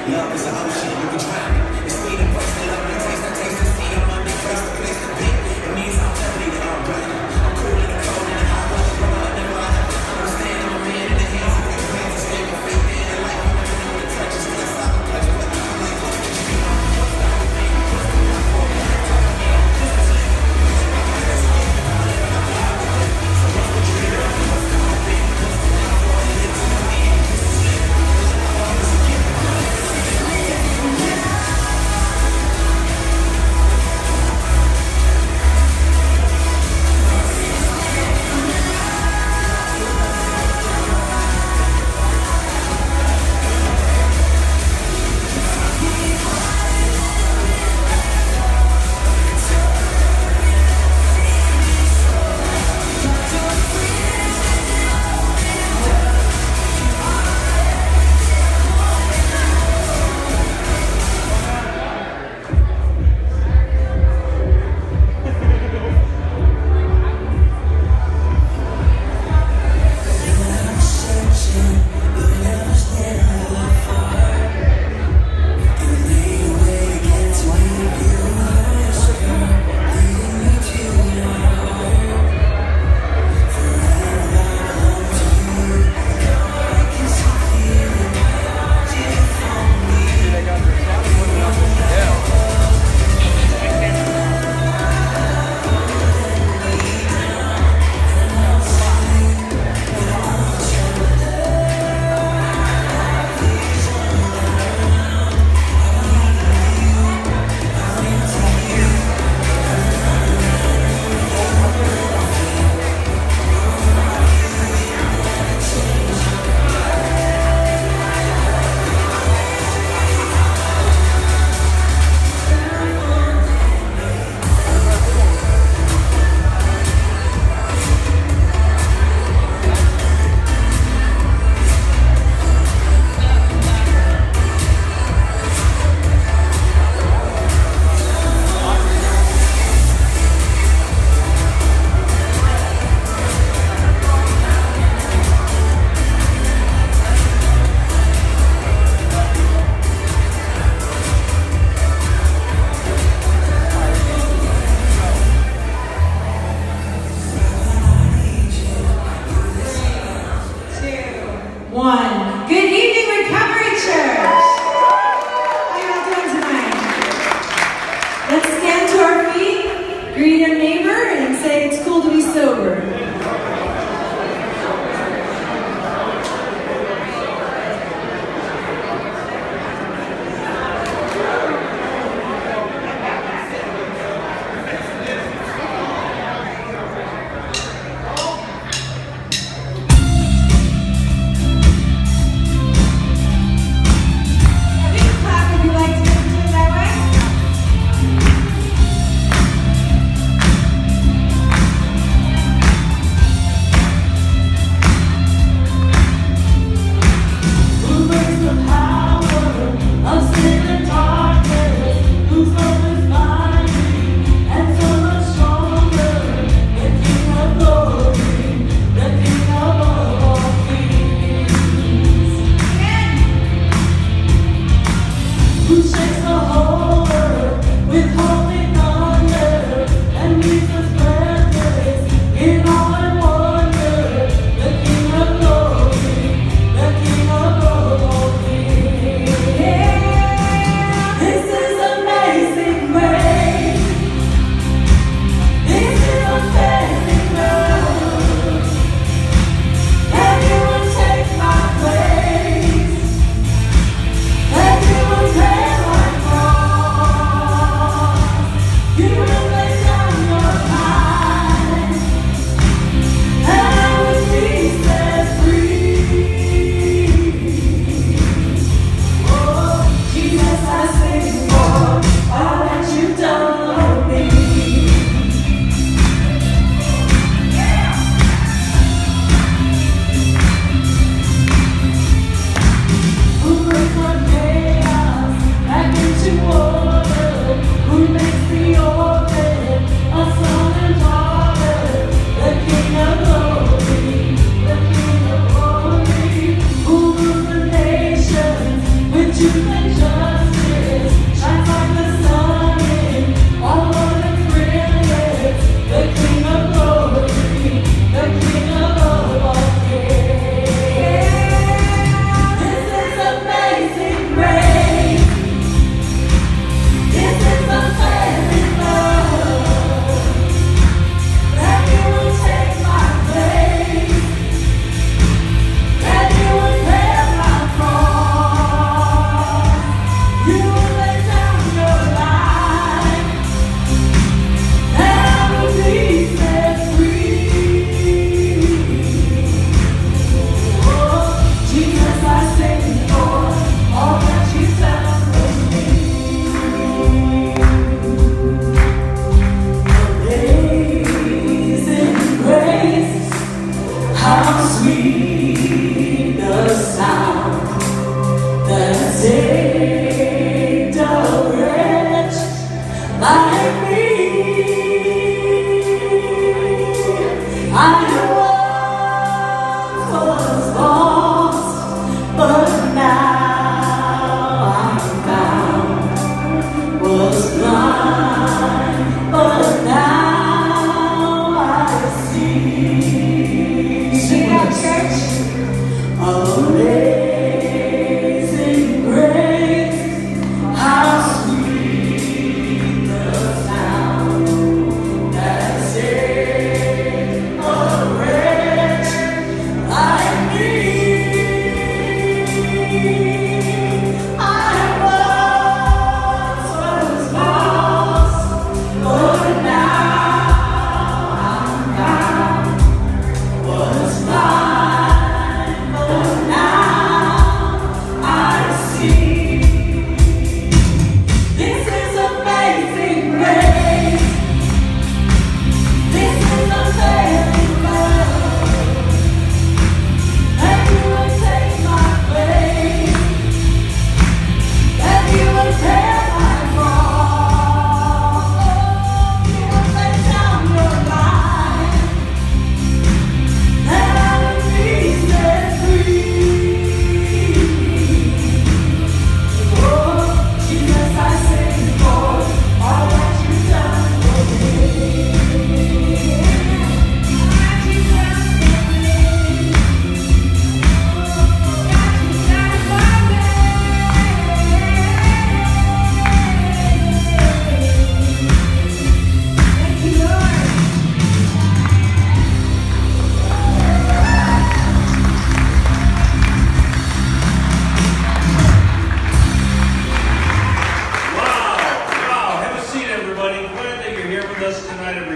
Love is an ocean, you can drown it. It's sweet and personal, love and taste the seed on my neck, place the place to be. It means I'm definitely the umbrella. I'm cool in the cold and the hot weather, brother. Never I have to understand I'm a man in the hands of big hands. I stand my feet in the light, I'm never known to touch. It's less I'm a pleasure, but I'm like, what did you be on? What's that with me? What's the one for? This is it. So what's the drill? What's the whole thing? What's the one for? It's in the end. This is it.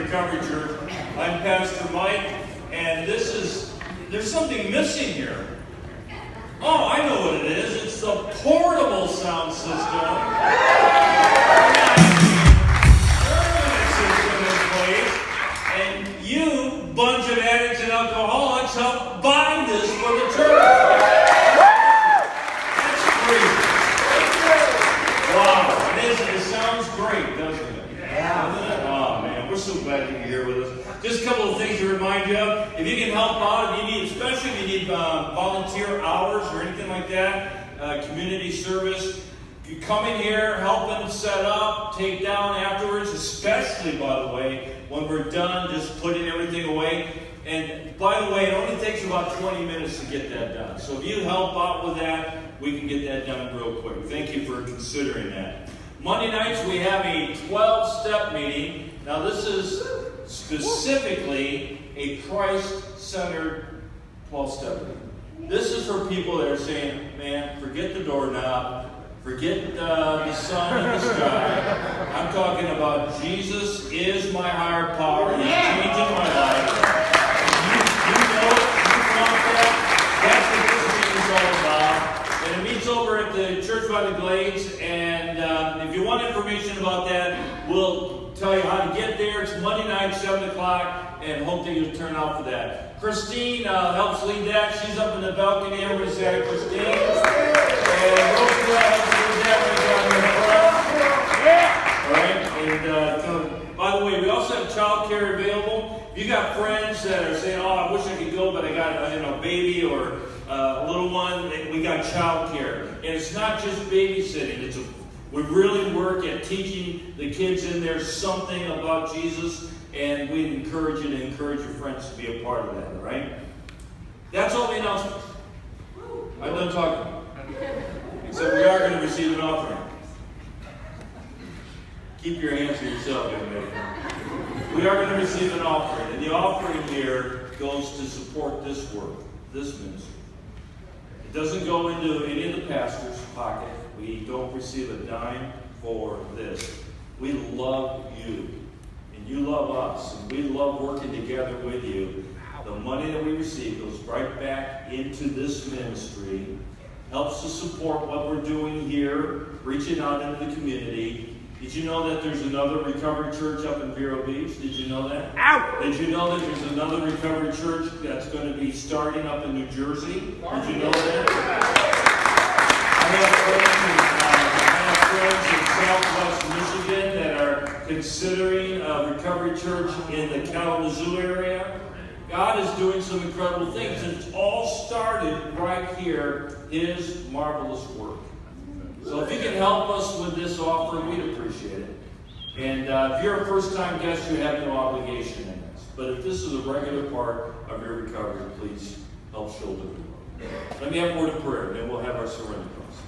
Recovery Church. I'm Pastor Mike, and there's something missing here. Oh, I know what it is. It's the portable sound system. And you, bunch of addicts and alcoholics, help buy this for the church. That's crazy. Wow. It sounds great, doesn't it? Yeah. Oh, man. We're so glad that you're here with us. Just a couple of things to remind you of. If you can help out, especially if you need volunteer hours or anything like that, community service, you come in here, help them set up, take down afterwards, especially, by the way, when we're done, just putting everything away. And by the way, it only takes about 20 minutes to get that done. So if you help out with that, we can get that done real quick. Thank you for considering that. Monday nights, we have a 12-step meeting. Now, this is specifically a Christ-centered 12-step meeting. This is for people that are saying, man, forget the doorknob, forget the sun in the sky. I'm talking about Jesus is my higher power. He's changing my life. You know it. You want that. That's what this meeting is all about. And it meets over at the Church by the Glades. And if you want information about that, we'll tell you how to get there. It's Monday night, 7 o'clock, and hope that you'll turn out for that. Christine helps lead that. She's up in the balcony. Everybody say hi, Christine. And Rosa helps lead that right down in front. All right. And by the way, we also have child care available. If you got friends that are saying, "Oh, I wish I could go, but I got a baby or a little one," we got child care. And it's not just babysitting. We really work at teaching the kids in there something about Jesus, and we encourage you to encourage your friends to be a part of that, all right? That's all the announcements. I'm done talking. Except we are going to receive an offering. Keep your hands to yourself, young lady. We are going to receive an offering, and the offering here goes to support this work, this ministry. It doesn't go into any of the pastor's pocket. We don't receive a dime for this. We love you, and you love us, and we love working together with you. The money that we receive goes right back into this ministry, helps to support what we're doing here, reaching out into the community. Did you know that there's another recovery church up in Vero Beach? Did you know that? Ow! Did you know that there's another recovery church that's going to be starting up in New Jersey? Did you know that? I have friends in Southwest Michigan that are considering a recovery church in the Kalamazoo area. God is doing some incredible things, and it's all started right here, His marvelous work. So if you can help us with this offer, we'd appreciate it. And if you're a first-time guest, you have no obligation in this. But if this is a regular part of your recovery, please help shoulder the load. Let me have a word of prayer, and then we'll have our surrender process.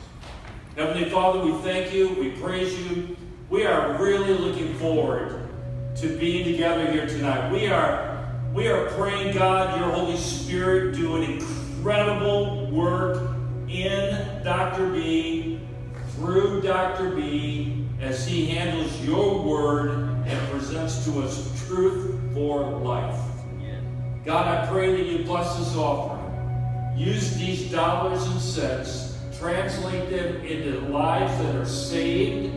Heavenly Father, we thank you. We praise you. We are really looking forward to being together here tonight. We are praying, God, your Holy Spirit do an incredible work in Dr. B, through Dr. B, as he handles your word and presents to us truth for life. God, I pray that you bless this offering. Use these dollars and cents, translate them into lives that are saved,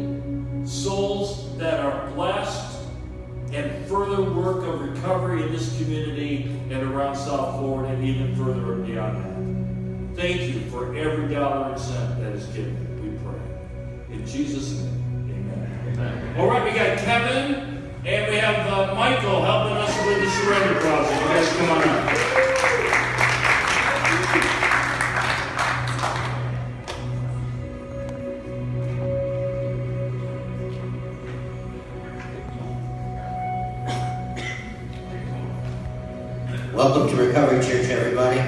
souls that are blessed, and further work of recovery in this community and around South Florida and even further and beyond that. Thank you for every dollar and cent that is given. We pray. In Jesus' name, amen. Amen. All right, we got Kevin and we have Michael helping us with the surrender process. You guys come on up. Welcome to Recovery Church, everybody.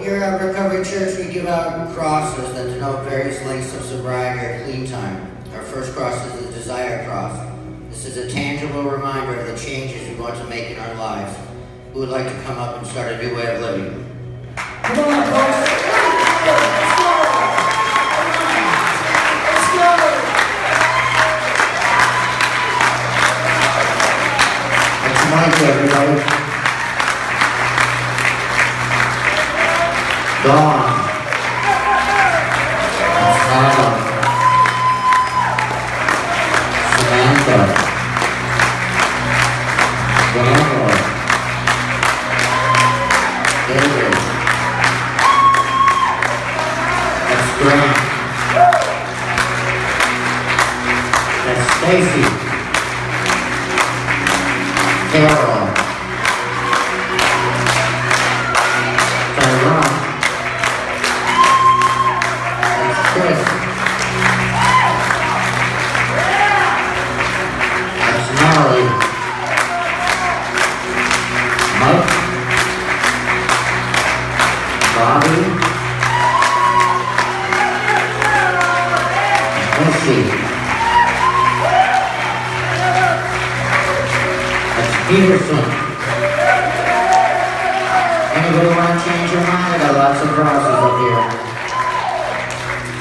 Here at Recovery Church, we give out crosses that denote various lengths of sobriety or clean time. Our first cross is the Desire Cross. This is a tangible reminder of the changes we want to make in our lives. Who would like to come up and start a new way of living? Come on, folks. Let's go. Let's go. Adam, Samantha, Daniel, David, that's Grant, that's Stacy, Carol, Tyrone, that's Chris, that's Natalie, Mike, Bobby, Missy, that's Peterson. Anybody want to change your mind? I got lots of crosses up here.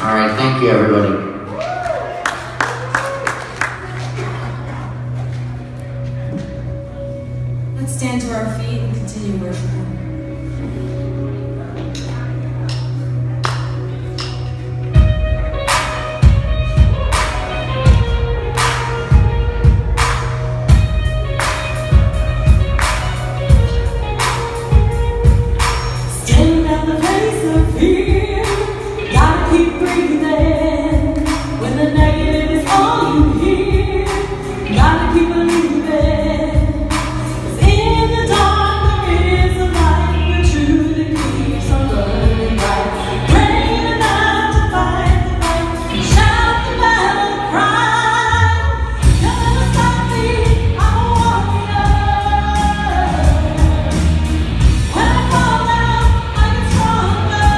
Alright, thank you everybody. Let's stand to our feet and continue worshiping. Stand at the place of fear. Gotta keep breathing. When the negative is all you hear, gotta keep believing. 'Cause in the dark there is a light where truth that keeps on burning bright. Brave enough to fight the fight, shout the battle cry. Never stop me, I'm a warrior. When I fall down, I get stronger.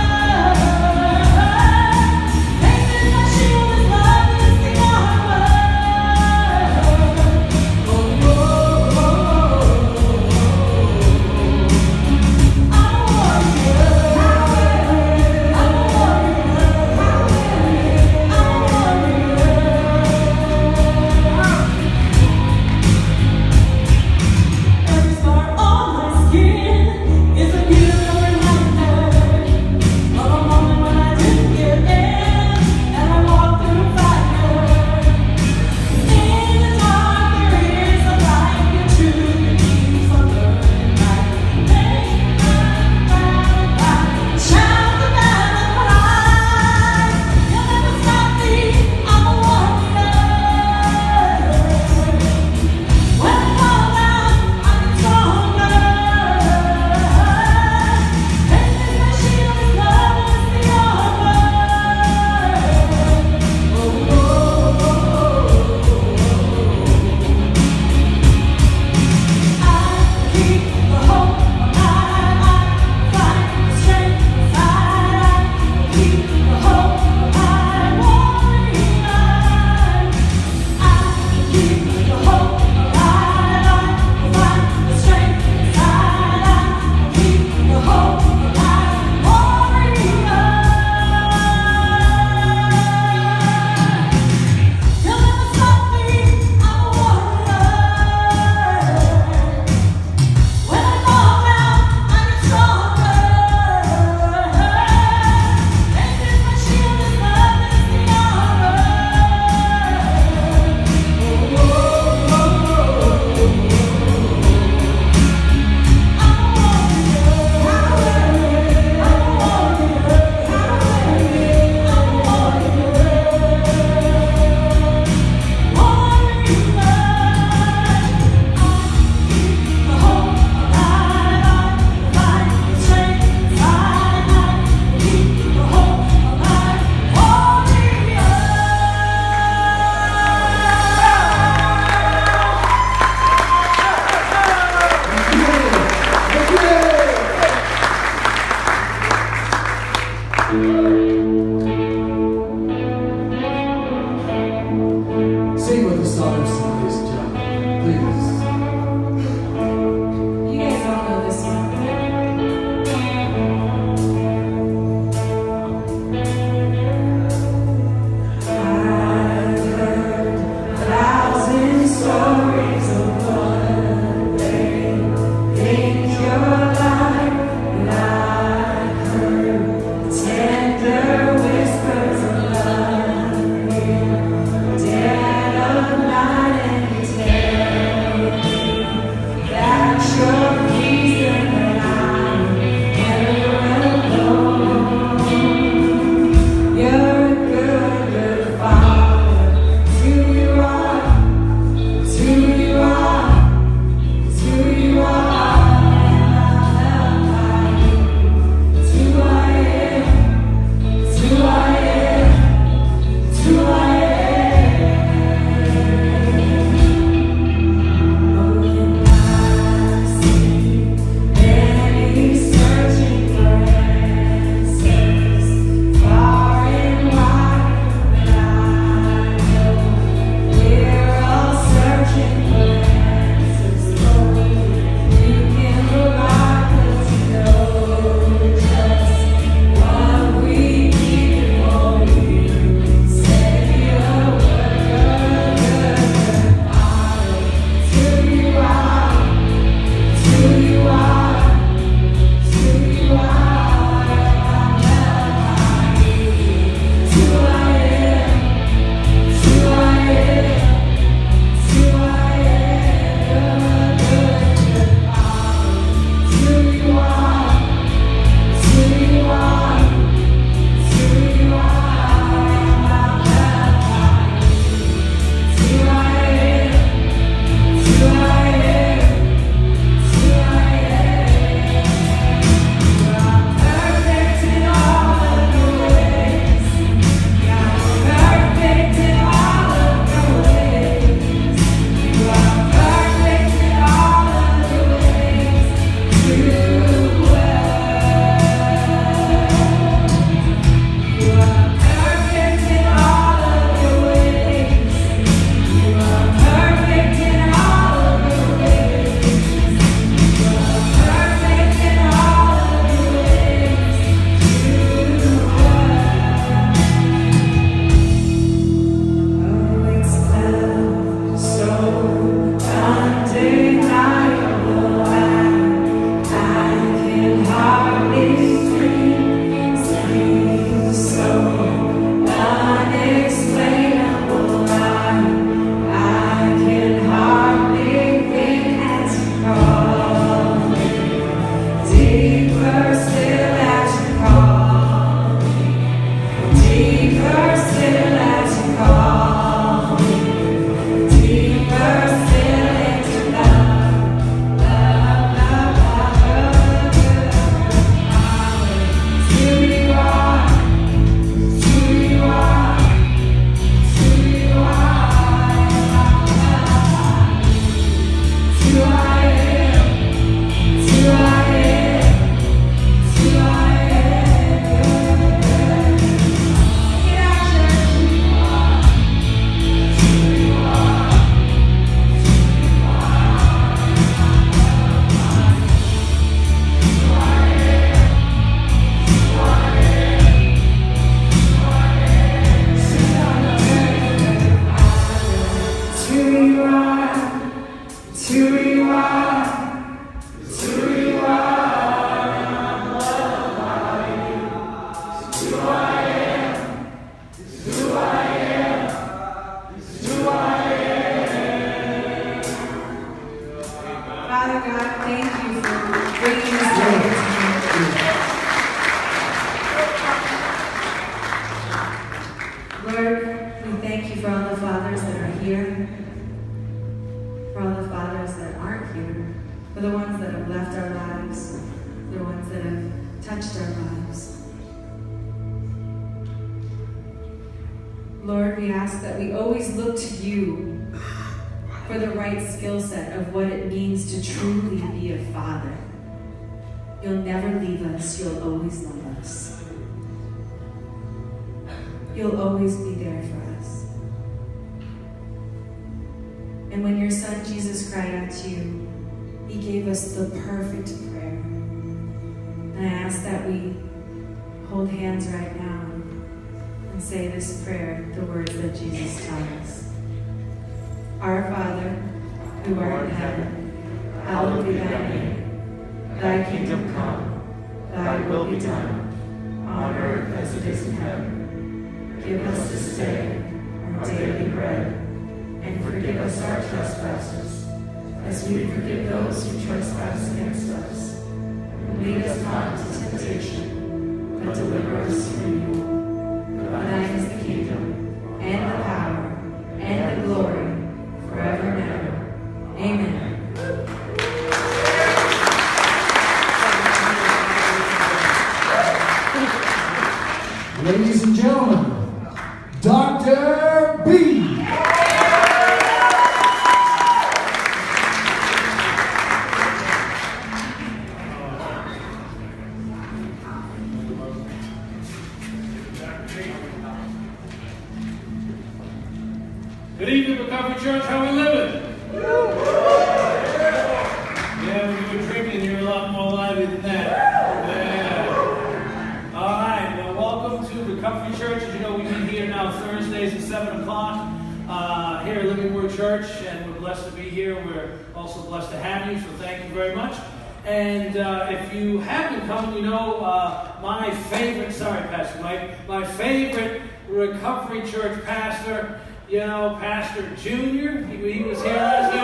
Lord, we ask that we always look to you for the right skill set of what it means to truly be a father. You'll never leave us. You'll always love us. You'll always be there for us. And when your son Jesus cried out to you, he gave us the perfect prayer. And I ask that we hold hands right now and say this prayer, the words that Jesus taught us. Our Father, who art in heaven, hallowed be thy name. Thy kingdom come, thy will be done, on earth as it is in heaven. Give us this day our daily bread, and forgive us our trespasses, as we forgive those who trespass against us. And lead us not into temptation, but deliver us from evil. For thine is the kingdom, and the power, and the glory, forever and ever. Amen. Ladies and gentlemen, Dr. B. Good evening, Recovery Church. How we living? Yeah, when you were drinking, you're a lot more lively than that. Yeah. All right. Well, welcome to Recovery Church. As you know, we've been here now Thursdays at 7 o'clock here at Living Word Church, and we're blessed to be here. We're also blessed to have you, so thank you very much. And if you have been coming, you know my favorite, sorry, Pastor Mike, my favorite Recovery Church pastor, you know, Pastor Junior. He was here last year.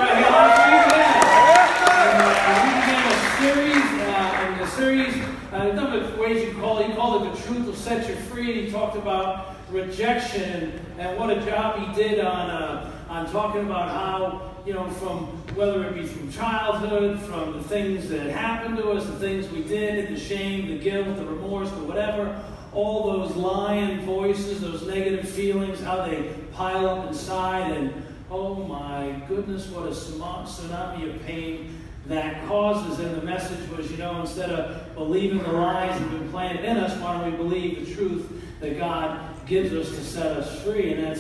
We began a series, a number of ways you call it. He called it The Truth Will Set You Free. He talked about rejection and what a job he did on talking about how, you know, from whether it be from childhood, from the things that happened to us, the things we did, the shame, the guilt, the remorse, the whatever, all those lying voices, those negative feelings, how they pile up inside, and oh my goodness, what a tsunami of pain that causes. And the message was, you know, instead of believing the lies that have been planted in us, why don't we believe the truth that God gives us to set us free? And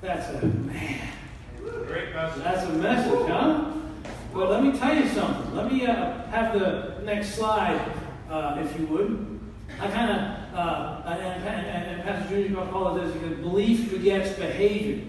that's a man. Great message. That's a message, huh? Well, let me tell you something. Let me have the next slide, if you would. I kind of, and Pastor Junior is going to call it this, belief begets behavior.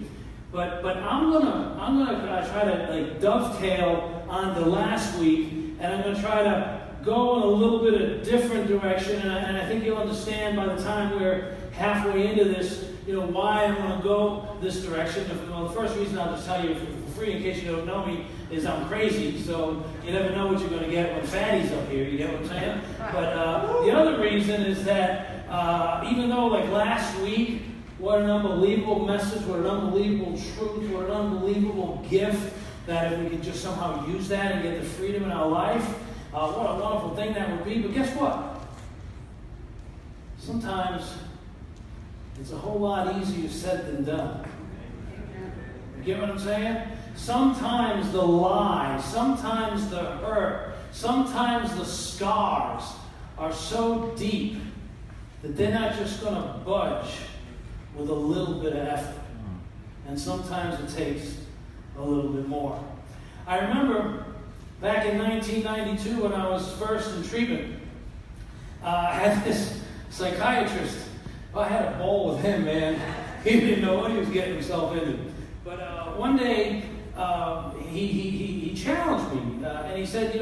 But I'm gonna try to like dovetail on the last week, and I'm gonna try to go in a little bit of a different direction, and I think you'll understand by the time we're halfway into this, you know, why I'm going to go this direction. Well, the first reason I'll just tell you for free, in case you don't know me, is I'm crazy. So you never know what you're going to get when Fatty's up here. You get what I'm saying? But the other reason is that even though like last week, what an unbelievable message, what an unbelievable truth, what an unbelievable gift that if we could just somehow use that and get the freedom in our life, what a wonderful thing that would be. But guess what? Sometimes it's a whole lot easier said than done. You get what I'm saying? Sometimes the lie, sometimes the hurt, sometimes the scars are so deep that they're not just going to budge with a little bit of effort. And sometimes it takes a little bit more. I remember back in 1992 when I was first in treatment, I had this psychiatrist. I had a ball with him, man. He didn't know what he was getting himself into. But one day, he challenged me, and he said,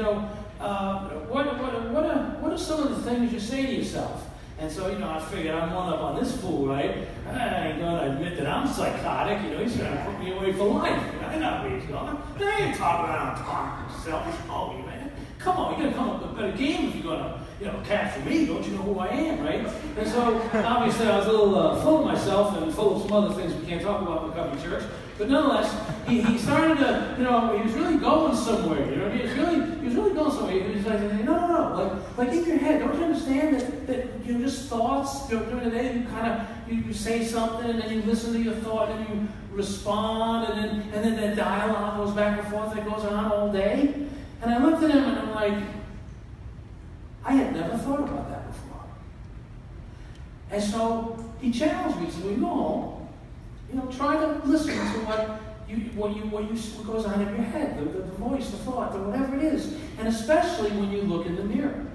what are some of the things you say to yourself? And so, I figured I'm one up on this fool, right? I ain't going to admit that I'm psychotic. He's trying to put me away for life. I know where he's going. I ain't talking around talking selfish. Oh, man. Come on, you got to come up with a better game if you're going to, capture me. Don't you know who I am, right? And so, obviously, I was a little full of myself and full of some other things we can't talk about in the Recovery Church. But nonetheless, he started to, he was really going somewhere. He was really going somewhere. He was like, no. Like in your head, don't you understand that just thoughts during the day, you kind of you say something and then you listen to your thought and you respond and then that dialogue goes back and forth that goes on all day. And I looked at him and I'm like, I had never thought about that before. And so he challenged me. He said, when you go home, try to listen to what goes on in your head, the voice, the thought, the whatever it is, and especially when you look in the mirror.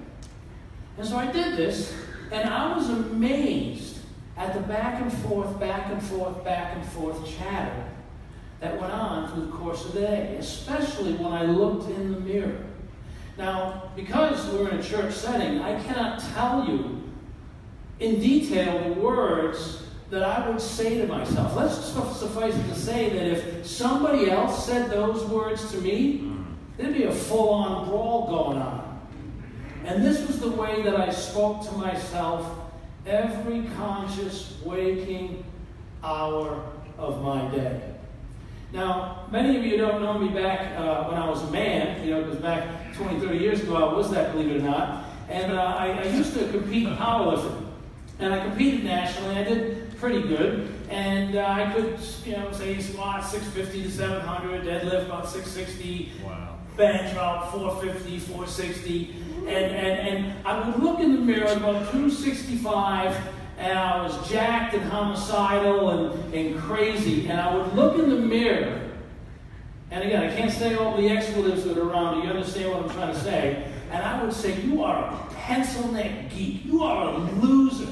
And so I did this, and I was amazed at the back and forth chatter that went on through the course of the day, especially when I looked in the mirror. Now, because we're in a church setting, I cannot tell you in detail the words that I would say to myself. Let's suffice it to say that if somebody else said those words to me, there'd be a full-on brawl going on. And this was the way that I spoke to myself every conscious, waking hour of my day. Now, many of you don't know me back when I was a man, because back 20, 30 years ago I was that, believe it or not. And I used to compete in powerlifting. And I competed nationally. I did pretty good. And I could, say squat 650 to 700, deadlift about 660, bench about 450, 460. And I would look in the mirror at about 265, and I was jacked and homicidal and crazy. And I would look in the mirror, and again, I can't say all the expletives that are around you. You understand what I'm trying to say? And I would say, you are a pencil neck geek. You are a loser.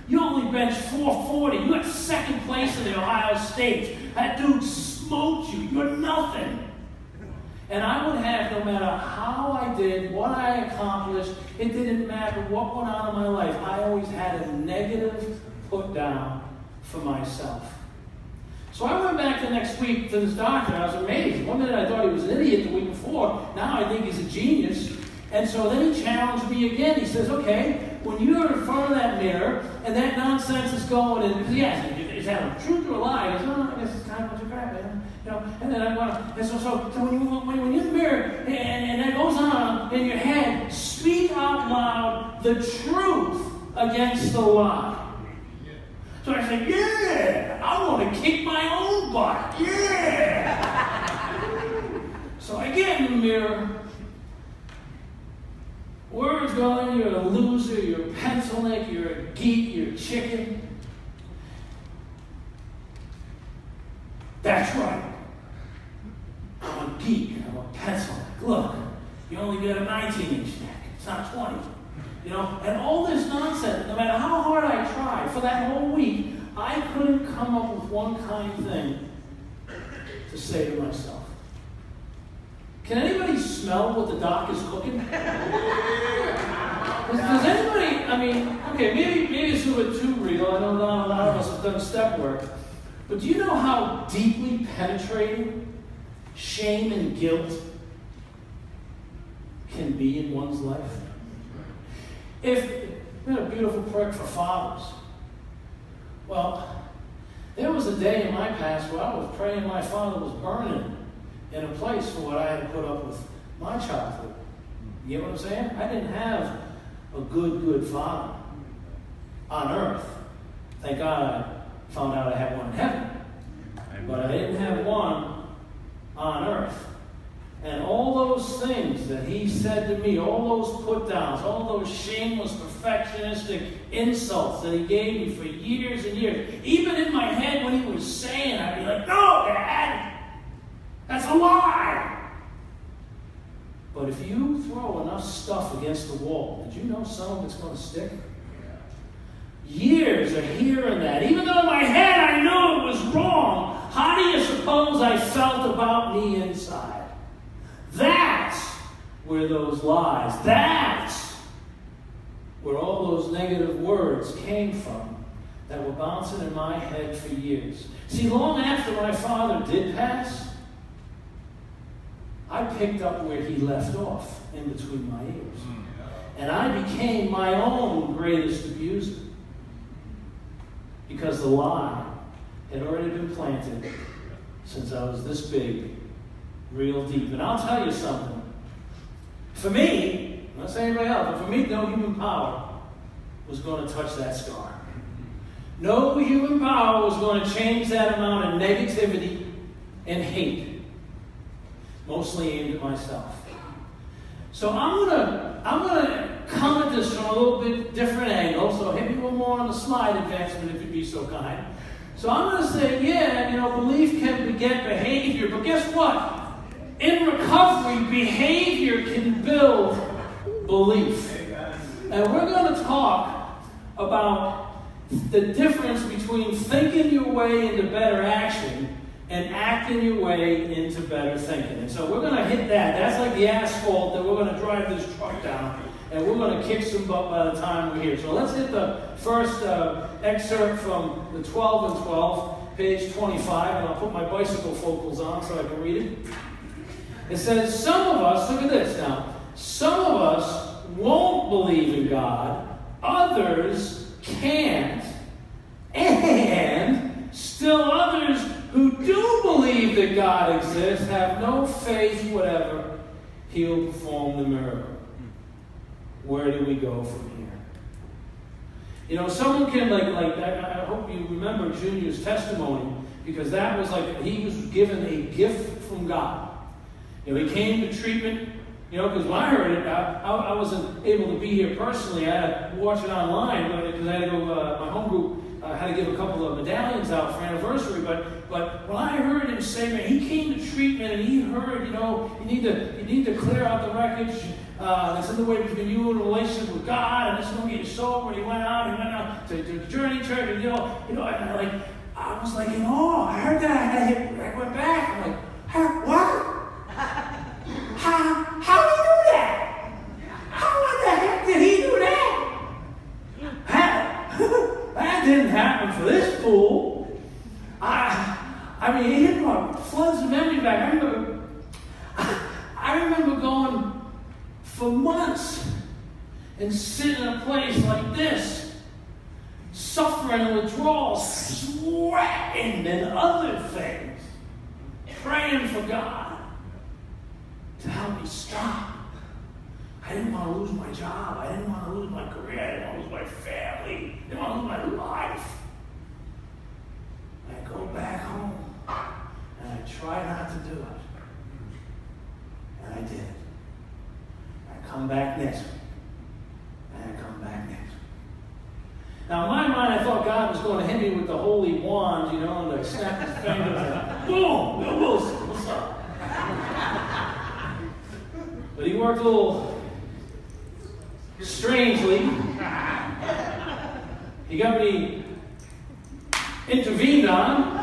You only bench 440. You got second place in the Ohio State. That dude smoked you. You're nothing. And I would have, no matter how I did, what I accomplished, it didn't matter what went on in my life, I always had a negative put down for myself. So I went back the next week to this doctor, and I was amazed. One minute I thought he was an idiot the week before. Now I think he's a genius. And so then he challenged me again. He says, okay, when you're in front of that mirror and that nonsense is going, and because is that a truth or a lie? He goes, no, I guess it's kind of a bunch of crap, man. And then I want to, and so when you're in the mirror and that goes on in your head, speak out loud the truth against the lie. So I said, yeah, I want to kick my own butt. Yeah. So I get in the mirror. Words going, you're a loser, you're a pencil neck, you're a geek, you're a chicken. That's right. I'm a geek, I'm a pencil neck. Look, you only get a 19-inch neck. It's not 20. And all this nonsense, no matter how hard I tried, for that whole week, I couldn't come up with one kind thing to say to myself. Can anybody smell what the doc is cooking? Does anybody, okay, maybe it's a little bit too real. I know not a lot of us have done step work. But do you know how deeply penetrating shame and guilt can be in one's life? been a beautiful prick for fathers. Well, there was a day in my past where I was praying my father was burning in a place for what I had to put up with my childhood. You get what I'm saying? I didn't have a good father on earth. Thank God I found out I had one in heaven. But I didn't have one on earth. And all those things that he said to me, all those put-downs, all those shameless, perfectionistic insults that he gave me for years and years, even in my head when he was saying, I'd be like, no, Dad, that's a lie. But if you throw enough stuff against the wall, did you know some of it's going to stick? Years of hearing that. Even though in my head I knew it was wrong, how do you suppose I felt about me inside? That's where those lies, that's where all those negative words came from that were bouncing in my head for years. See, long after my father did pass, I picked up where he left off in between my ears. And I became my own greatest abuser. Because the lie had already been planted since I was this big, real deep. And I'll tell you something. For me, I'm not saying anybody else, but for me, no human power was going to touch that scar. No human power was going to change that amount of negativity and hate, mostly aimed at myself. So I'm gonna come at this from a little bit different angle. So hit me one more on the slide advancement if you'd be so kind. So I'm going to say, yeah, belief can beget behavior, but guess what? In recovery, behavior can build belief. And we're going to talk about the difference between thinking your way into better action and acting your way into better thinking. And so we're going to hit that. That's like the asphalt that we're going to drive this truck down. And we're going to kick some butt by the time we're here. So let's hit the first excerpt from the 12 and 12, page 25. And I'll put my bicycle focals on so I can read it. It says, some of us, look at this now, some of us won't believe in God, others can't, and still others who do believe that God exists have no faith whatever He'll perform the miracle. Where do we go from here? Someone can I hope you remember Junior's testimony, because that was like he was given a gift from God. He came to treatment, because when I heard it, I wasn't able to be here personally. I had to watch it online because I had to go. My home group had to give a couple of medallions out for anniversary. But when I heard him say, man, he came to treatment and he heard, you need to clear out the wreckage that's in the way between you and a relationship with God, and this is going to get you sober. And he went out to Journey Church, and I was like in awe. I heard that. I went back. I'm like, what? How did he do that? How the heck did he do that? That didn't happen for this fool. I mean, it floods the memory back. I remember going for months and sitting in a place like this, suffering withdrawal, sweating and other things, praying for God to help me stop. I didn't want to lose my job. I didn't want to lose my career. I didn't want to lose my family. I didn't want to lose my life. I go back home and I try not to do it. And I did. I come back next week. And I come back next week. Now, in my mind, I thought God was going to hit me with the holy wand, and to snap his fingers and boom, Bill Wilson, what's up? But he worked a little strangely. He got me intervened on.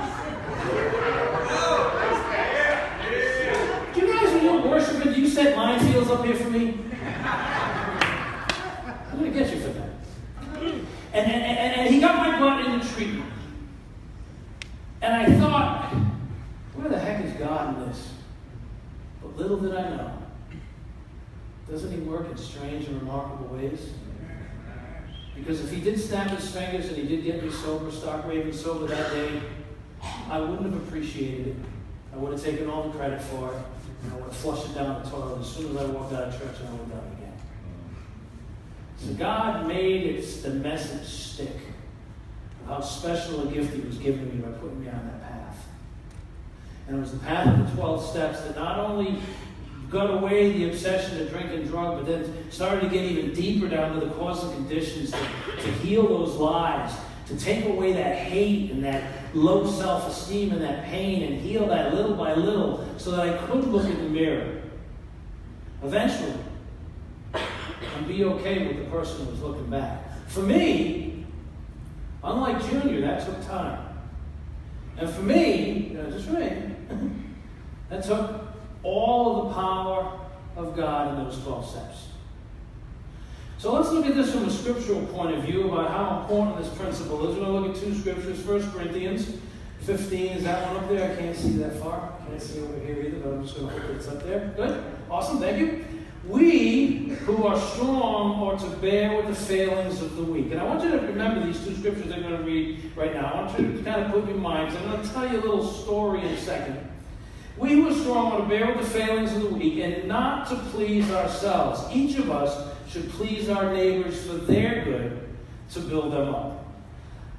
Do you guys, when you're worshiping, do you set minefields up here for me? I'm going to get you for that. And he got my butt into treatment. And I thought, where the heck is God in this? But little did I know. Doesn't he work in strange and remarkable ways? Because if he did snap his fingers and he did get me sober, stark raving sober that day, I wouldn't have appreciated it. I would have taken all the credit for it. And I would have flushed it down the toilet as soon as I walked out of church, and I would have done it again. So God made the message stick of how special a gift he was giving me by putting me on that path. And it was the path of the 12 steps that not only got away the obsession to drink and drug, but then started to get even deeper down to the causal conditions to heal those lives, to take away that hate and that low self-esteem and that pain and heal that little by little so that I could look in the mirror eventually and be okay with the person who was looking back. For me, unlike Junior, that took time. And for me, just for me, that took all of the power of God in those 12 steps. So let's look at this from a scriptural point of view about how important this principle is. We're going to look at two scriptures. 1 Corinthians 15. Is that one up there? I can't see that far. I can't see over here either, but I'm just going to hope it's up there. Good. Awesome. Thank you. We who are strong ought to bear with the failings of the weak. And I want you to remember these two scriptures I'm going to read right now. I want you to kind of put in your minds. I'm going to tell you a little story in a second. We who are strong ought to bear with the failings of the weak and not to please ourselves. Each of us should please our neighbors for their good, to build them up.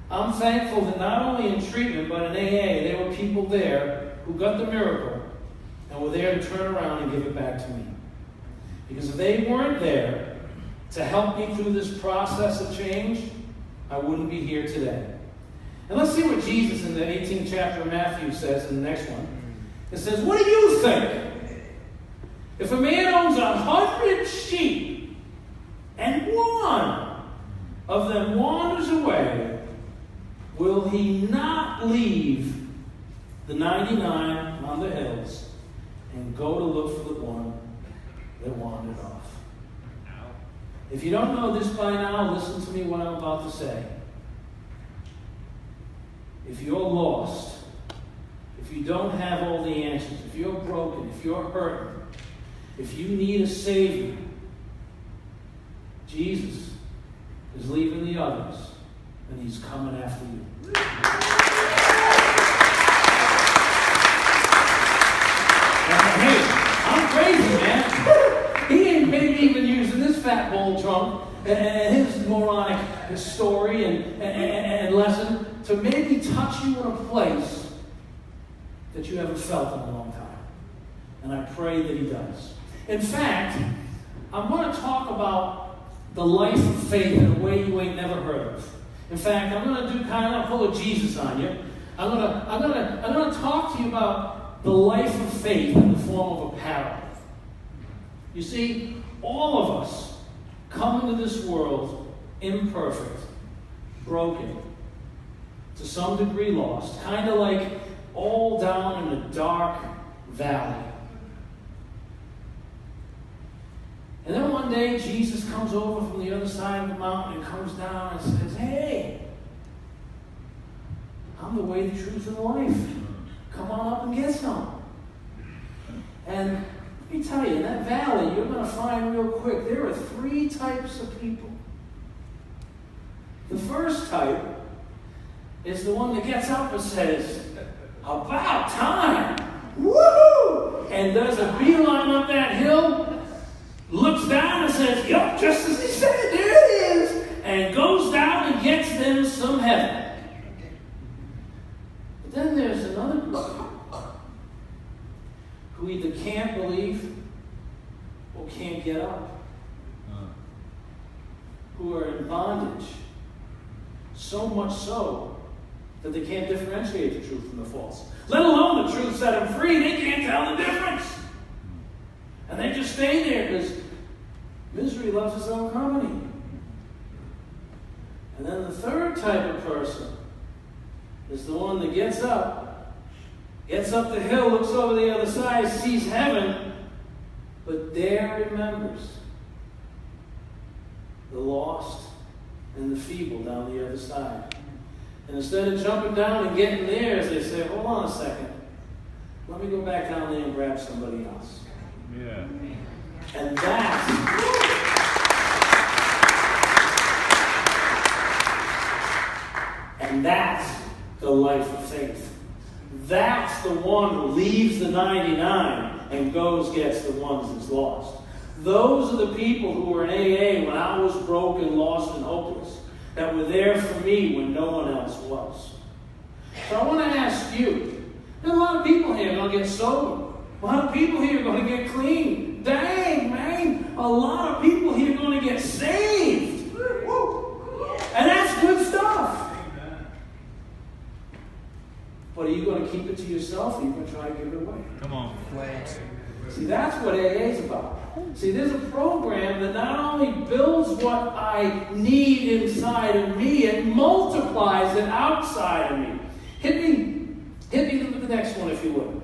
I'm thankful that not only in treatment but in AA there were people there who got the miracle and were there to turn around and give it back to me. Because if they weren't there to help me through this process of change, I wouldn't be here today. And let's see what Jesus in the 18th chapter of Matthew says in the next one. It says, what do you think? If a man owns 100 sheep and one of them wanders away, will he not leave the 99 on the hills and go to look for the one that wandered off? If you don't know this by now, listen to me what I'm about to say. If you're lost, if you don't have all the answers, if you're broken, if you're hurting, if you need a Savior, Jesus is leaving the others, and he's coming after you. Hey, I'm crazy, man. He ain't maybe even using this fat bowl trunk and his moronic story and lesson to maybe touch you in a place that you haven't felt in a long time. And I pray that he does. In fact, I'm going to talk about the life of faith in a way you ain't never heard of. In fact, I'm going to do kind of pull a Jesus on you. I'm going to talk to you about the life of faith in the form of a parable. You see, all of us come into this world imperfect, broken, to some degree lost, kind of like all down in a dark valley. And then one day, Jesus comes over from the other side of the mountain and comes down and says, hey, I'm the way, the truth, and the life. Come on up and get some. And let me tell you, in that valley, you're going to find real quick, there are 3 types of people. The first type is the one that gets up and says, about time! Woohoo! And does a beeline up that hill, looks down and says, yup, just as he said, there it is, and goes down and gets them some heaven. But then there's another group who either can't believe or can't get up, who are in bondage, so much so that they can't differentiate the truth from the false. Let alone the truth set them free, they can't tell the difference. And they just stay there because misery loves its own company. And then the third type of person is the one that gets up the hill, looks over the other side, sees heaven, but there remembers the lost and the feeble down the other side. And instead of jumping down and getting theirs, they say, hold on a second. Let me go back down there and grab somebody else. Yeah. And that's And that's the life of faith. That's the one who leaves the 99 and gets the ones that's lost. Those are the people who were in AA when I was broken, lost, and hopeless, that were there for me when no one else was. So I want to ask you, there's a lot of people here going to get sober. A lot of people here are going to get clean. Dang, man, a lot of people here are going to get saved. And that's good stuff. But are you going to keep it to yourself, or are you going to try to give it away? Come on. See, that's what AA is about. See, there's a program that not only builds what I need inside of me, it multiplies it outside of me. Hit me with the next one, if you would.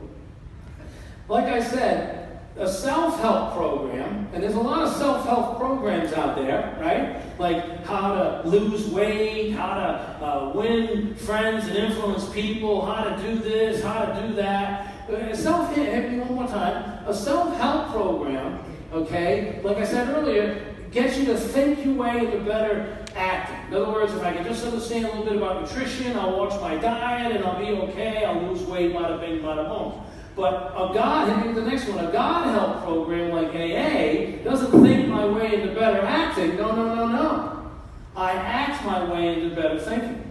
Like I said, a self-help program, and there's a lot of self-help programs out there, right? Like how to lose weight, how to win friends and influence people, how to do this, how to do that. Hit me one more time. A self-help program, okay, like I said earlier, gets you to think your way into better acting. In other words, if I can just understand a little bit about nutrition, I'll watch my diet and I'll be okay, I'll lose weight, bada bing, bada boom. But hit me with the next one, a God help program like AA doesn't think my way into better acting. No. I act my way into better thinking.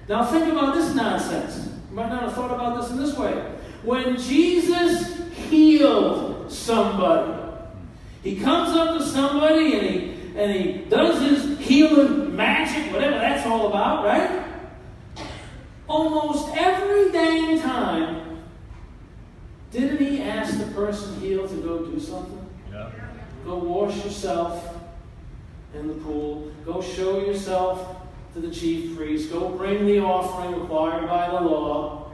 Now think about this nonsense. You might not have thought about this in this way. When Jesus healed somebody, he comes up to somebody and he does his healing magic, whatever that's all about, right? Almost every dang time, didn't he ask the person healed to go do something? Yeah. Go wash yourself in the pool. Go show yourself to the chief priest. Go bring the offering required by the law.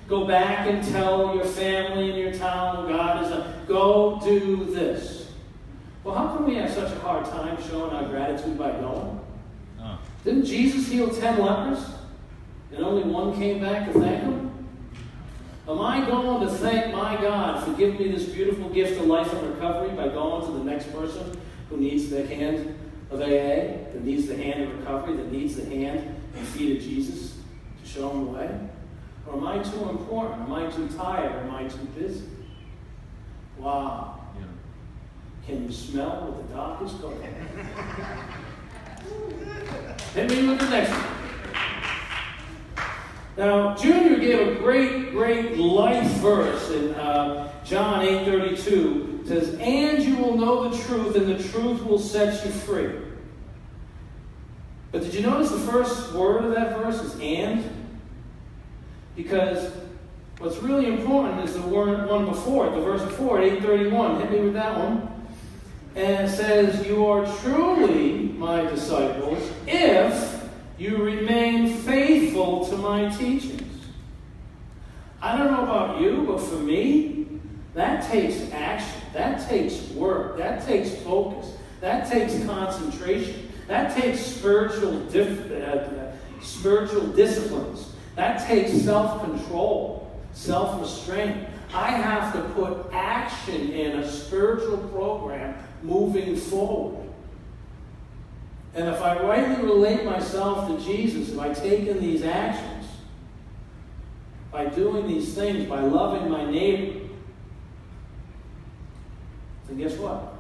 Go back and tell your family in your town God is go do this. Well, how come we have such a hard time showing our gratitude by going? Didn't Jesus heal 10 lepers? And only one came back to thank him? Am I going to thank my God for giving me this beautiful gift of life and recovery by going to the next person who needs the hand of AA, that needs the hand of recovery, that needs the hand and feet of Jesus to show them the way? Or am I too important? Am I too tired? Am I too busy? Wow. Yeah. Can you smell what the doc is cooking? Hit me with the next one. Now, Junior gave a great life verse in John 8:32. It says, "And you will know the truth, and the truth will set you free." But did you notice the first word of that verse is "and"? Because what's really important is the one before it, the verse before it, 8:31. Hit me with that one. And it says, "You are truly my disciples if you remain faithful to my teachings." I don't know about you, but for me, that takes action. That takes work. That takes focus. That takes concentration. That takes spiritual disciplines. That takes self-control, self-restraint. I have to put action in a spiritual program moving forward. And if I rightly relate myself to Jesus, if I take in these actions, by doing these things, by loving my neighbor, then guess what?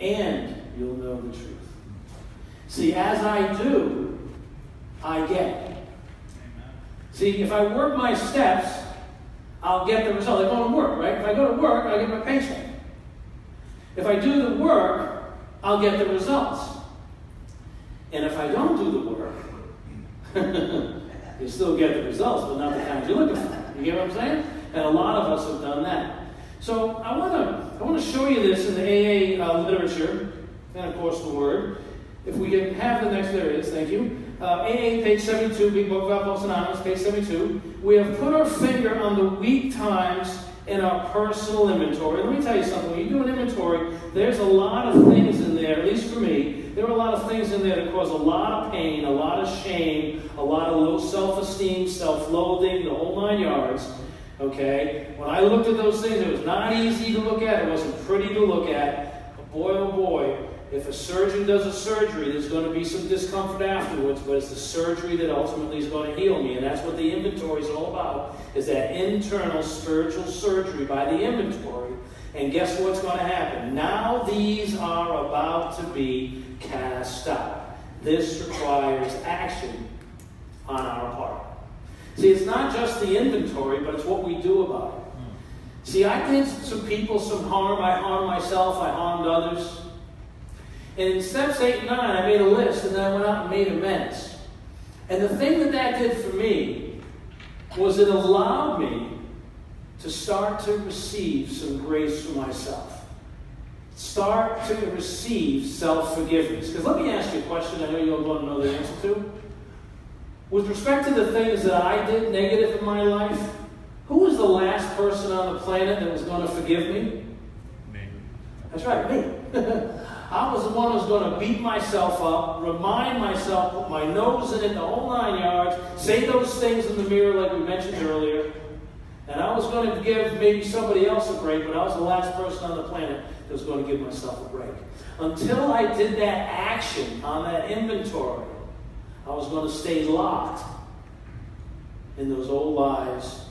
And you'll know the truth. See, as I do, I get. See, if I work my steps, I'll get the result. I go to work, right? If I go to work, I get my paycheck. If I do the work, I'll get the results. And if I don't do the work, you still get the results, but not the kinds you're looking for. You get what I'm saying? And a lot of us have done that. So I want to show you this in the AA literature, and of course the Word. If we can have the next, there it is, thank you. AA, page 72, Big Book of Alcoholics Anonymous, page 72. We have put our finger on the weak times in our personal inventory. Let me tell you something. When you do an inventory, there's a lot of things in there, at least for me, there are a lot of things in there that cause a lot of pain, a lot of shame, a lot of low self-esteem, self-loathing, the whole 9 yards. Okay? When I looked at those things, it was not easy to look at. It wasn't pretty to look at. But boy, oh boy, if a surgeon does a surgery, there's going to be some discomfort afterwards, but it's the surgery that ultimately is going to heal me. And that's what the inventory is all about, is that internal spiritual surgery by the inventory. And guess what's going to happen? Now these are about to be cast out. This requires action on our part. See, it's not just the inventory, but it's what we do about it. See, I did some people some harm. I harmed myself. I harmed others. And in steps 8 and 9, I made a list, and then I went out and made amends. And the thing that did for me was it allowed me to start to receive some grace for myself. Start to receive self-forgiveness. Because let me ask you a question I know you'll want to know the answer to. With respect to the things that I did negative in my life, who was the last person on the planet that was going to forgive me? Me. That's right, me. I was the one who was going to beat myself up, remind myself, put my nose in it, the whole 9 yards, say those things in the mirror like we mentioned earlier. And I was going to give maybe somebody else a break, but I was the last person on the planet that was going to give myself a break. Until I did that action on that inventory, I was going to stay locked in those old lies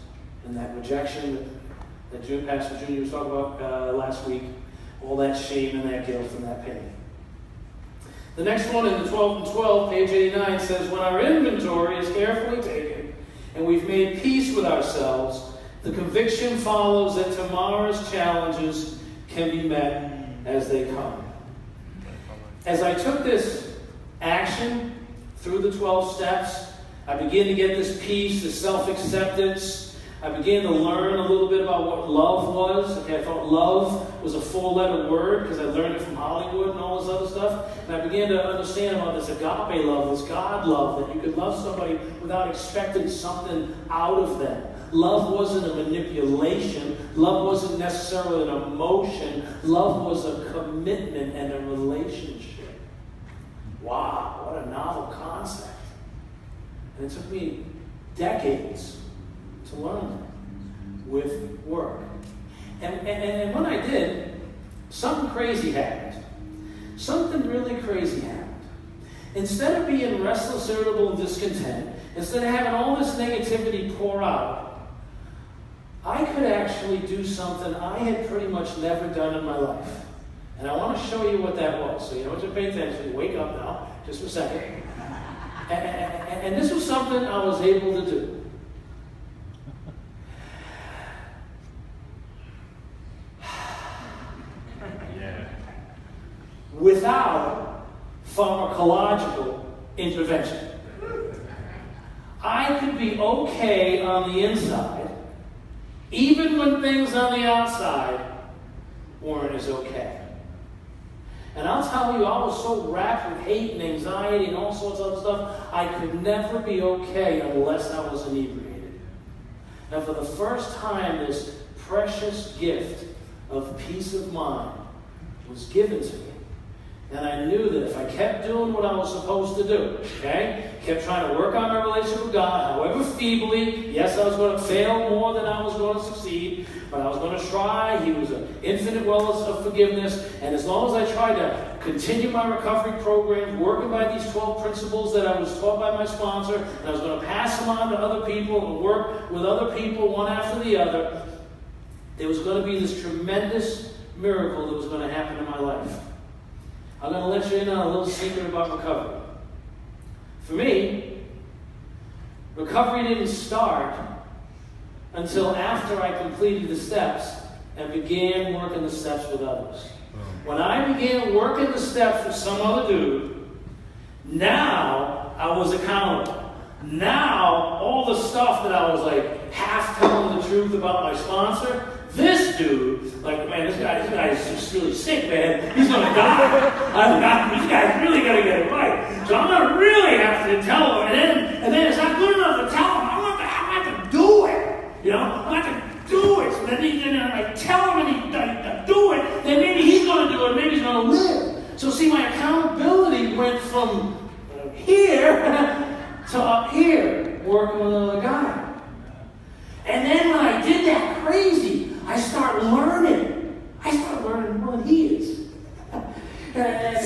and that rejection that Pastor Junior was talking about last week, all that shame and that guilt and that pain. The next one in the 12 and 12, page 89, says, when our inventory is carefully taken and we've made peace with ourselves, the conviction follows that tomorrow's challenges can be met as they come. As I took this action through the 12 steps, I began to get this peace, this self-acceptance. I began to learn a little bit about what love was. Okay, I thought love was a 4-letter word because I learned it from Hollywood and all this other stuff. And I began to understand about this agape love, this God love, that you could love somebody without expecting something out of them. Love wasn't a manipulation. Love wasn't necessarily an emotion. Love was a commitment and a relationship. Wow, what a novel concept. And it took me decades to learn that with work. And when I did, something crazy happened. Something really crazy happened. Instead of being restless, irritable, and discontent, instead of having all this negativity pour out, I could actually do something I had pretty much never done in my life. And I want to show you what that was. So you want to pay attention. Wake up now, just for a second. And this was something I was able to do. Without pharmacological intervention. I could be okay on the inside, even when things on the outside weren't as okay. And I'll tell you, I was so wrapped with hate and anxiety and all sorts of other stuff, I could never be okay unless I was inebriated. And for the first time, this precious gift of peace of mind was given to me. And I knew that if I kept doing what I was supposed to do, okay, kept trying to work on my relationship with God, however feebly, yes, I was going to fail more than I was going to succeed, but I was going to try. He was an infinite well of forgiveness. And as long as I tried to continue my recovery program, working by these 12 principles that I was taught by my sponsor, and I was going to pass them on to other people and work with other people one after the other, there was going to be this tremendous miracle that was going to happen in my life. I'm going to let you in on a little secret about recovery. For me, recovery didn't start until after I completed the steps and began working the steps with others. When I began working the steps with some other dude, now I was accountable. Now, all the stuff that I was like half telling the truth about my sponsor, this dude, like, man, this guy is just really sick, man. He's gonna die. This guy's really gonna get it right. So I'm gonna really have to tell him. And then it's not good enough to tell him. I'm gonna have to do it. You know, I'm gonna have to do it. So then I tell him and he do it. Then maybe he's gonna do it. Maybe he's gonna live. So see, my accountability went from here to up here, working with another guy. And then when I did that crazy, I started learning more than he is. And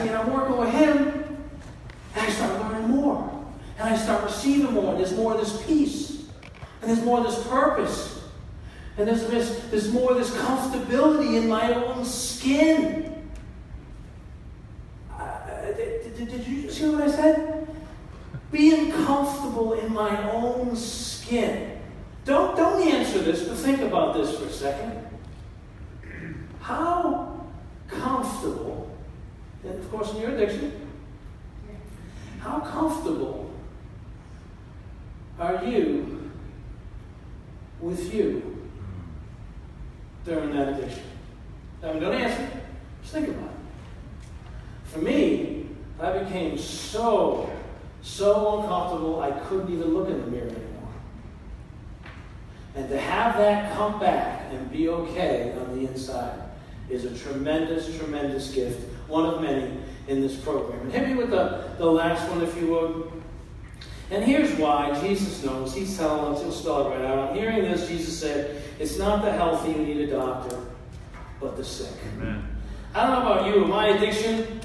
me, and I'm working with him, and I start learning more. And I start receiving more, and there's more of this peace. And there's more of this purpose. And there's more of this comfortability in my own skin. Did you just hear what I said? Being comfortable in my own skin. Don't answer this, but think about this for a second. How comfortable, and of course in your addiction, how comfortable are you with you during that addiction? Now, don't answer. Just think about it. For me, I became so uncomfortable I couldn't even look in the mirror anymore. And to have that come back and be okay on the inside is a tremendous, tremendous gift, one of many in this program. And hit me with the last one, if you would. And here's why. Jesus knows. He's telling us. He'll spell it right out. On hearing this, Jesus said, it's not the healthy who need a doctor, but the sick. Amen. I don't know about you, my addiction,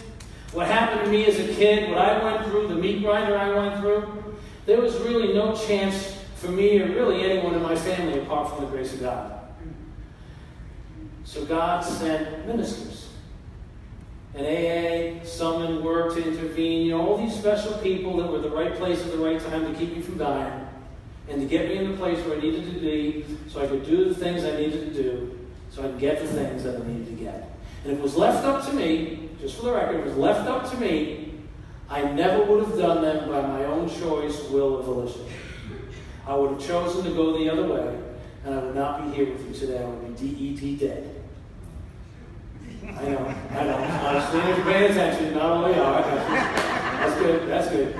what happened to me as a kid, what I went through, the meat grinder I went through, there was really no chance for me or really anyone in my family apart from the grace of God. So God sent ministers. And AA summoned work to intervene. You know, all these special people that were at the right place at the right time to keep me from dying and to get me in the place where I needed to be so I could do the things I needed to do so I could get the things that I needed to get. And if it was left up to me, just for the record, if it was left up to me, I never would have done them by my own choice, will, or volition. I would have chosen to go the other way, and I would not be here with you today. I would be DET dead. I know. Honestly, if you're paying attention, not only are. That's good.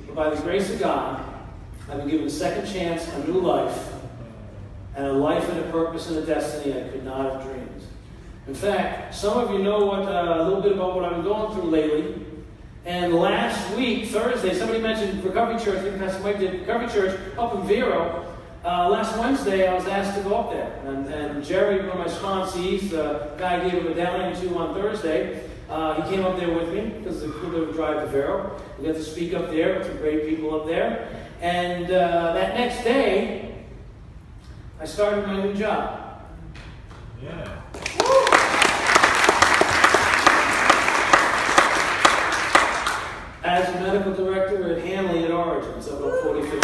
But by the grace of God, I've been given a second chance, a new life, and a life and a purpose and a destiny I could not have dreamed. In fact, some of you know a little bit about what I've been going through lately. And last week, Thursday, somebody mentioned Recovery Church. I think Pastor Mike did. Recovery Church up in Vero. Last Wednesday, I was asked to go up there. And Jerry, one of my sponsees, the guy I gave him a downing to on Thursday, he came up there with me because the crew would drive to Vero. We got to speak up there with some great people up there. And that next day, I started my new job. Yeah. As a medical director at Hanley at Origins, about 45.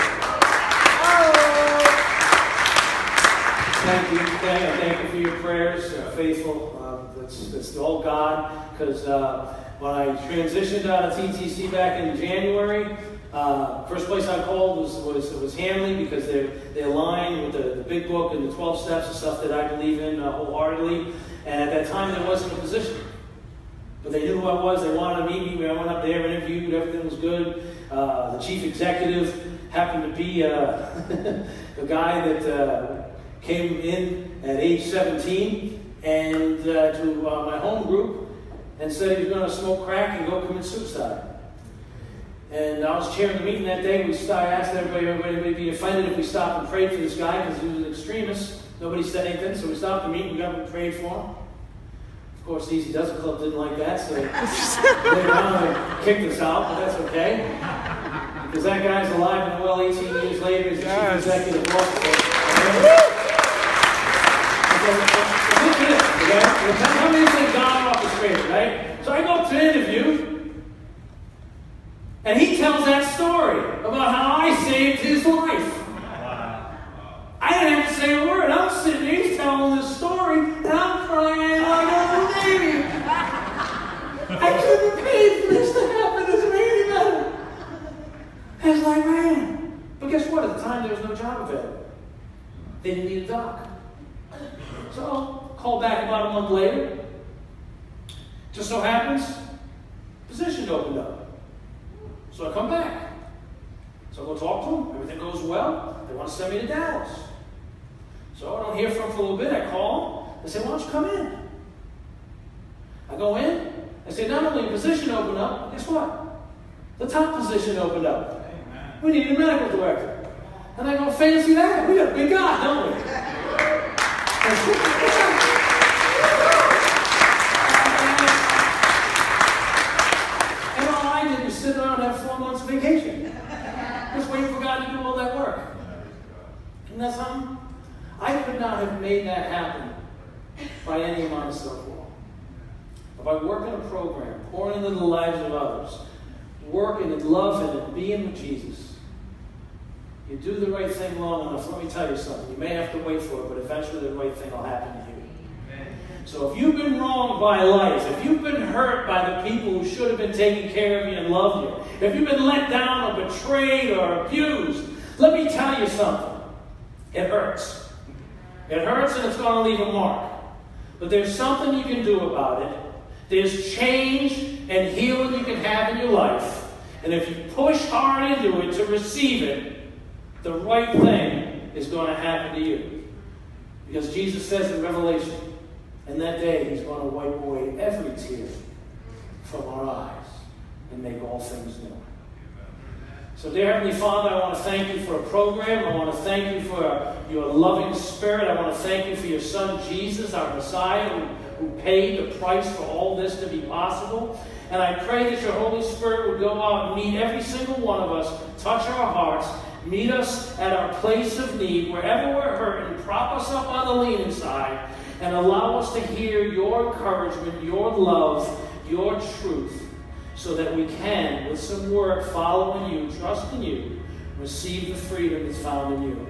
Thank you. Thank you for your prayers. Faithful. It's all God. Because when I transitioned out of TTC back in January, first place I called was Hanley because they align with the big book and the 12 steps and stuff that I believe in wholeheartedly. And at that time, there wasn't a position. But they knew who I was. They wanted to meet me. I went up there, interviewed. Everything was good. The chief executive happened to be the guy that came in at age 17 and to my home group and said he was going to smoke crack and go commit suicide. And I was chairing the meeting that day. I asked everybody would be offended if we stopped and prayed for this guy because he was an extremist. Nobody said anything, so we stopped the meeting. We got up and prayed for him. Of course, the Easy Does It Club didn't like that, so they kicked us out, but that's okay. Because that guy's alive and well 18 years later. He's the chief executive officer. How many think God orchestrated, right? So I go up to an interview, and he tells that story about how I saved his life. I didn't have to say a word. I'm sitting there, he's telling this story, and I'm crying like a little baby. I couldn't have paid for this to happen. This made me better. I was like, man. But guess what? At the time, there was no job available. They didn't need a doc. So, called back about a month later. Just so happens, position opened up. So I come back. So I go talk to them. Everything goes well. They want to send me to Dallas. So I don't hear from them for a little bit. I call them. They say, why don't you come in? I go in. I say, not only a position opened up, guess what? The top position opened up. We need a medical director. And I go, fancy that. We got a big guy, don't we? vacation. Just waiting for God to do all that work. Isn't that something? I could not have made that happen by any amount of self-will. If I work in a program, pouring into the lives of others, working and loving and being with Jesus, you do the right thing long enough. Let me tell you something. You may have to wait for it, but eventually the right thing will happen to you. So if you've been wronged by life, if you've been hurt by the people who should have been taking care of you and loved you, if you've been let down or betrayed or abused, let me tell you something. It hurts. It hurts and it's going to leave a mark. But there's something you can do about it. There's change and healing you can have in your life. And if you push hard into it to receive it, the right thing is going to happen to you. Because Jesus says in Revelation, in that day he's going to wipe away every tear from our eyes and make all things new. So dear Heavenly Father, I want to thank you for a program. I want to thank you for your loving spirit. I want to thank you for your Son Jesus, our Messiah, who paid the price for all this to be possible. And I pray that your Holy Spirit would go out and meet every single one of us, touch our hearts, meet us at our place of need, wherever we're hurt, and prop us up on the leaning side, and allow us to hear your encouragement, your love, your truth, so that we can, with some work, following you, trusting you, receive the freedom that's found in you.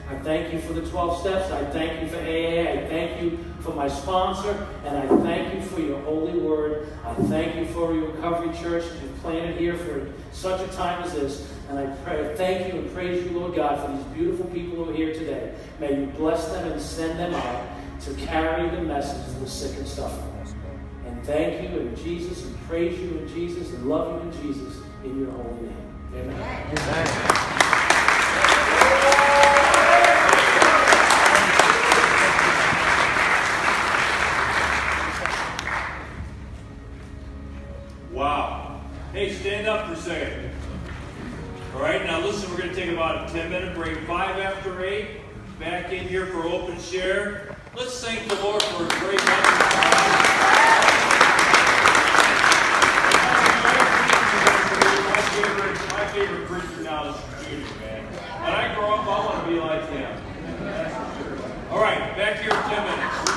I thank you for the 12 steps. I thank you for AA. I thank you for my sponsor. And I thank you for your holy word. I thank you for your Recovery Church that you've planted here for such a time as this. And I pray, thank you and praise you, Lord God, for these beautiful people who are here today. May you bless them and send them out to carry the message to the sick and suffering. And thank you in Jesus, and praise you in Jesus, and love you in Jesus, in your holy name. Amen. Amen. Wow. Hey, stand up for a second. All right, now listen, we're going to take about a 10-minute break. 5 after 8. Back in here for open share. Let's thank the Lord for a great message. My favorite preacher now is Judy, man. When I grow up, I want to be like him. That's for sure. All right, back here in 10 minutes.